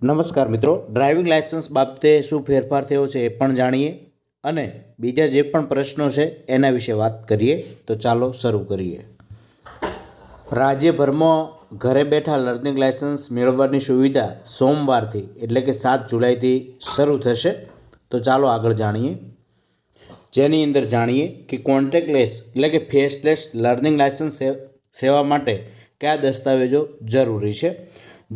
નમસ્કાર મિત્રો, driving licence બાબતે શું ફેરફાર થયો છે એ પણ જાણીએ અને બીજા જે પણ પ્રશ્નો છે એના વિશે વાત કરીએ. તો ચાલો શરૂ કરીએ. રાજ્યભરમાં ઘરે બેઠા લર્નિંગ લાયસન્સ મેળવવાની સુવિધા સોમવારથી એટલે કે 7 જુલાઈથી શરૂ થશે. તો ચાલો આગળ જાણીએ. જેની અંદર જાણીએ કે કોન્ટેક્ટલેસ એટલે કે ફેસલેસ લર્નિંગ લાયસન્સ સેવા માટે કયા દસ્તાવેજો જરૂરી છે.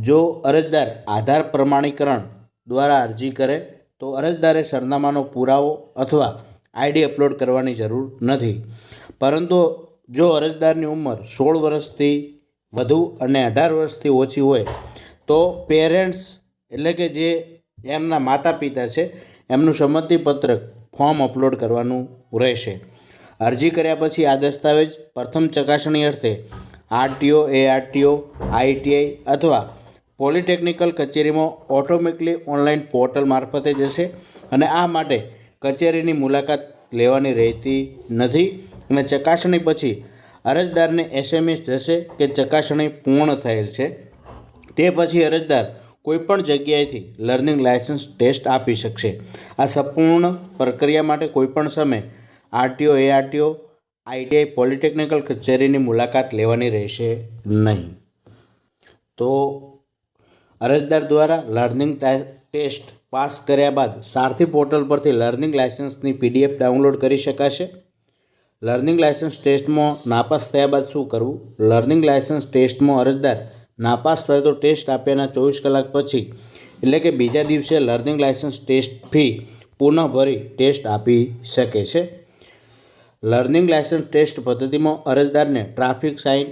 જો અરજદાર આધાર પ્રમાણીકરણ દ્વારા અરજી કરે તો અરજદારે સરનામાનો પુરાવો અથવા આઈડી અપલોડ કરવાની જરૂર નથી. પરંતુ જો અરજદારની ઉંમર 16 વર્ષથી વધુ અને 18 વર્ષથી ઓછી હોય તો પેરેન્ટ્સ એટલે કે જે એમના માતા પિતા છે એમનું સંમતિપત્રક ફોર્મ અપલોડ કરવાનું રહેશે. અરજી કર્યા પછી આ દસ્તાવેજ પ્રથમ ચકાસણી અર્થે આરટીઓ, એઆરટીઓ, આઈટીઆઈ અથવા પોલિટેકનિકલ કચેરીમાં ઓટોમેટિકલી ઓનલાઈન પોર્ટલ મારફતે જશે અને આ માટે કચેરીની મુલાકાત લેવાની રહેતી નથી. અને ચકાસણી પછી અરજદારને એસએમએસ જશે કે ચકાસણી પૂર્ણ થયેલ છે. તે પછી અરજદાર કોઈપણ જગ્યાએથી લર્નિંગ લાયસન્સ ટેસ્ટ આપી શકશે. આ સંપૂર્ણ પ્રક્રિયા માટે કોઈપણ સમયે આરટીઓ, એઆરટીઓ, આઈટીઆઈ, પોલિટેકનિકલ કચેરીની મુલાકાત લેવાની રહેશે નહીં. તો અરજદાર દ્વારા લર્નિંગ ટેસ્ટ પાસ કર્યા બાદ સારથી પોર્ટલ પરથી લર્નિંગ લાયસન્સની પીડીએફ ડાઉનલોડ કરી શકાશે. લર્નિંગ લાયસન્સ ટેસ્ટમાં નાપાસ થયા બાદ શું કરવું? લર્નિંગ લાયસન્સ ટેસ્ટમાં અરજદાર નાપાસ થાય તો ટેસ્ટ આપ્યાના 24 કલાક પછી એટલે કે બીજા દિવસે લર્નિંગ લાયસન્સ ટેસ્ટ ફી પુનઃ ભરી ટેસ્ટ આપી શકે છે. લર્નિંગ લાયસન્સ ટેસ્ટ પદ્ધતિમાં અરજદારને ટ્રાફિક સાઇન,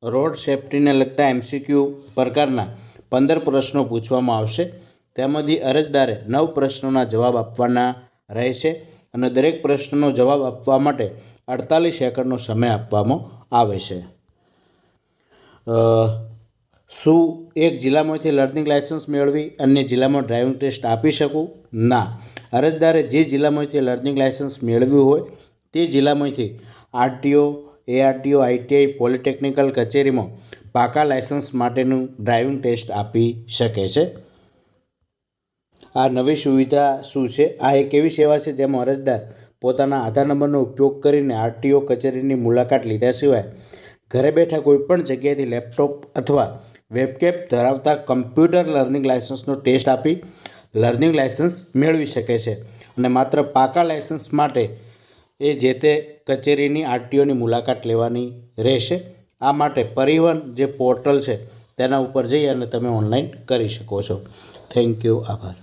રોડ સેફ્ટીને લગતા એમસીક્યુ પ્રકારના 15 પ્રશ્નો પૂછવામાં આવશે. તેમાંથી અરજદારે 9 પ્રશ્નોના જવાબ આપવાના રહેશે અને દરેક પ્રશ્નનો જવાબ આપવા માટે 48 સેકન્ડનો સમય આપવામાં આવે છે. શું એક જિલ્લામાંથી લર્નિંગ લાયસન્સ મેળવી અન્ય જિલ્લામાં ડ્રાઇવિંગ ટેસ્ટ આપી શકું? ના. અરજદારે જે જિલ્લામાંથી લર્નિંગ લાયસન્સ મેળવ્યું હોય તે જિલ્લામાંથી આરટીઓ, એઆરટીઓ, આઈટીઆઈ, પોલિટેકનિકલ કચેરીમાં પાકા લાયસન્સ માટેનું ડ્રાઇવિંગ ટેસ્ટ આપી શકે છે. આ નવી સુવિધા શું છે? આ એક એવી સેવા છે જેમાં અરજદાર પોતાના આધાર નંબરનો ઉપયોગ કરીને આરટીઓ કચેરીની મુલાકાત લીધા સિવાય ઘરે બેઠા કોઈપણ જગ્યાએથી લેપટોપ અથવા વેબકેમ ધરાવતા કમ્પ્યુટર લર્નિંગ લાયસન્સનો ટેસ્ટ આપી લર્નિંગ લાયસન્સ મેળવી શકે છે. અને માત્ર પાકા લાયસન્સ માટે એ જે તે કચેરીની આરટીઓની મુલાકાત લેવાની રહેશે. આ માટે પરિવહન જે પોર્ટલ છે તેના ઉપર જઈ અને તમે ઓનલાઈન કરી શકો છો. Thank you. આભાર.